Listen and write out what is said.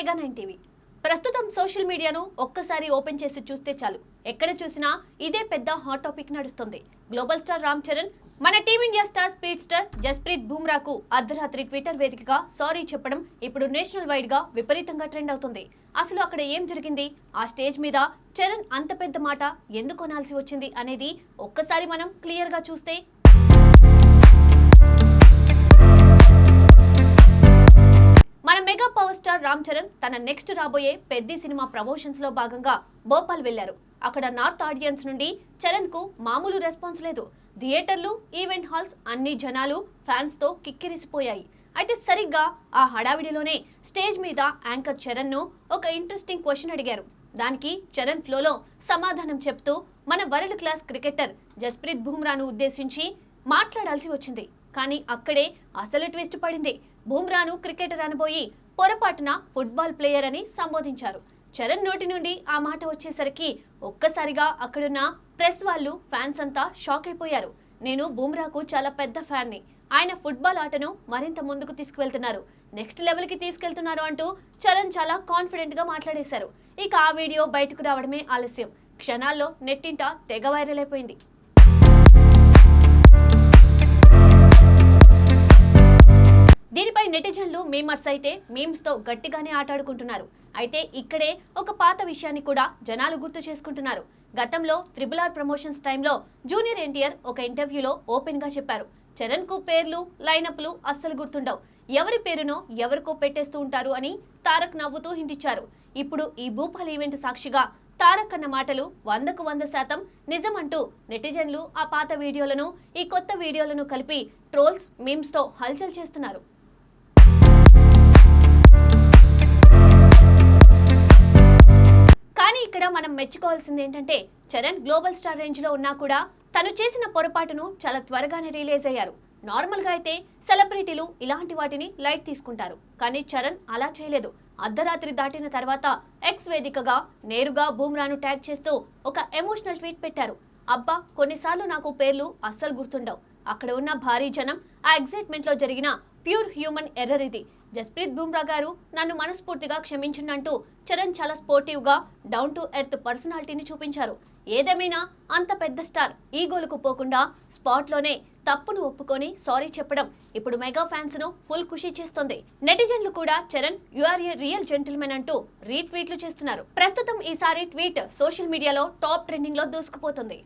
Mega 9 TV. ప్రస్తుతం social మీడియాను ఒక్కసారి ఓపెన్ చేసి చూస్తే చాలు, ఎక్కడ చూసినా ఇదే పెద్ద హాట్ టాపిక్ నడుస్తుంది. గ్లోబల్ స్టార్ రామ్ చరణ్ మన team India star speed star Jasprit బుమ్రాకు అర్ధరాత్రి ట్విట్టర్ వేదికగా సారీ చెప్పడం ఇప్పుడు నేషనల్ వైడ్ గా విపరీతంగా ట్రెండ్ అవుతుంది. అసలు అక్కడ ఏం జరిగింది, ఆ స్టేజ్ మీద చరణ్ అంత పెద్ద మాట ఎందుకు అనాల్సి వచ్చింది అనేది ఒక్కసారి మనం క్లియర్ గా చూస్తే, మన mega power star Ram Charan తన నెక్స్ట్ రాబోయే పెద్ద సినిమా ప్రమోషన్స్ లో భాగంగా భోపాల్ వెళ్లారు. అక్కడ నార్త్ ఆడియన్స్ నుండి చరణ్ కు మామూలు రెస్పాన్స్ లేదు. థియేటర్లు, ఈవెంట్ హాల్స్ అన్ని జనాలు ఫ్యాన్స్ తో కిక్కిరిసిపోయాయి. అయితే సరిగ్గా ఆ హడావిడిలోనే స్టేజ్ మీద యాంకర్ చరణ్ ను ఒక ఇంట్రెస్టింగ్ క్వశ్చన్ అడిగారు. దానికి చరణ్ ఫ్లోలో సమాధానం చెప్తూ మన వరల్డ్ క్లాస్ క్రికెటర్ జస్ప్రీత్ బుమ్రాను ఉద్దేశించి మాట్లాడాల్సి వచ్చింది. కానీ అక్కడే అసలు ట్విస్ట్ పడింది. బుమ్రాను క్రికెటర్ అనబోయి పొరపాటున ఫుట్బాల్ ప్లేయర్ అని సంబోధించారు. చరణ్ నోటి నుండి ఆ మాట వచ్చేసరికి ఒక్కసారిగా అక్కడున్న ప్రెస్ వాళ్ళు, ఫ్యాన్స్ అంతా షాక్ అయిపోయారు. నేను బుమ్రాకు చాలా పెద్ద ఫ్యాన్ ని, ఆయన ఫుట్బాల్ ఆటను మరింత ముందుకు తీసుకువెళ్తున్నారు, నెక్స్ట్ లెవెల్ కి తీసుకెళ్తున్నారు అంటూ చరణ్ చాలా కాన్ఫిడెంట్ గా మాట్లాడేశారు. ఇక ఆ వీడియో బయటకు రావడమే ఆలస్యం. క్షణాల్లో నెట్టింట తెగ వైరల్ అయిపోయింది. దీనిపై నెటిజన్లు, మీమర్స్ అయితే మీమ్స్ తో గట్టిగానే ఆటాడుకుంటున్నారు. అయితే ఇక్కడే ఒక పాత విషయాన్ని కూడా జనాలు గుర్తు చేసుకుంటున్నారు. గతంలో RRR ప్రమోషన్స్ టైంలో జూనియర్ ఎన్టీఆర్ ఒక ఇంటర్వ్యూలో ఓపెన్ గా చెప్పారు, చరణ్ కు పేర్లు, లైనప్లు అస్సలు గుర్తుండవు, ఎవరి పేరునో ఎవరికో పెట్టేస్తూ ఉంటారు అని తారక్ నవ్వుతూ హింటిచ్చారు. ఇప్పుడు ఈ భూపాల్ ఈవెంట్ సాక్షిగా తారక్ అన్న మాటలు 100కు 100% నిజం అంటూ నెటిజన్లు ఆ పాత వీడియోలను, ఈ కొత్త వీడియోలను కలిపి ట్రోల్స్, మీమ్స్ తో హల్చల్ చేస్తున్నారు. కానీ ఇక్కడ మనం మెచ్చుకోవాల్సింది ఏంటంటే, చరణ్ గ్లోబల్ స్టార్ రేంజ్ లో ఉన్నా కూడా తను చేసిన పొరపాటును చాలా త్వరగానే రియలైజ్ అయ్యారు. నార్మల్ గా అయితే సెలబ్రిటీలు ఇలాంటి వాటిని లైట్ తీసుకుంటారు, కానీ చరణ్ అలా చేయలేదు. అర్ధరాత్రి దాటిన తర్వాత ఎక్స్ వేదికగా నేరుగా బుమ్రాను ట్యాగ్ చేస్తూ ఒక ఎమోషనల్ ట్వీట్ పెట్టారు. అబ్బా, కొన్నిసార్లు నాకు పేర్లు అస్సలు గుర్తుండవు, అక్కడ ఉన్న భారీ జనం, ఆ ఎగ్జైట్మెంట్ లో జరిగిన ప్యూర్ హ్యూమన్ ఎర్రర్ ఇది. జస్ప్రీత్ బుమ్రా గారు నన్ను మనస్ఫూర్తిగా క్షమించండి చరణ్ చాలా స్పోర్టివ్ గా, డౌన్ టు ఎర్త్ పర్సనాలిటీని చూపించారు. ఏదేమైనా అంత పెద్ద స్టార్ ఈగోలకు పోకుండా స్పాట్ లోనే తప్పును ఒప్పుకొని సారీ చెప్పడం ఇప్పుడు మెగా ఫ్యాన్స్ ను ఫుల్ ఖుషి చేస్తుంది. నెటిజన్లు కూడా Charan you are a real gentleman అంటూ రీట్వీట్లు చేస్తున్నారు. ప్రస్తుతం ఈసారి ట్వీట్ సోషల్ మీడియాలో టాప్ ట్రెండింగ్ లో దూసుకుపోతుంది.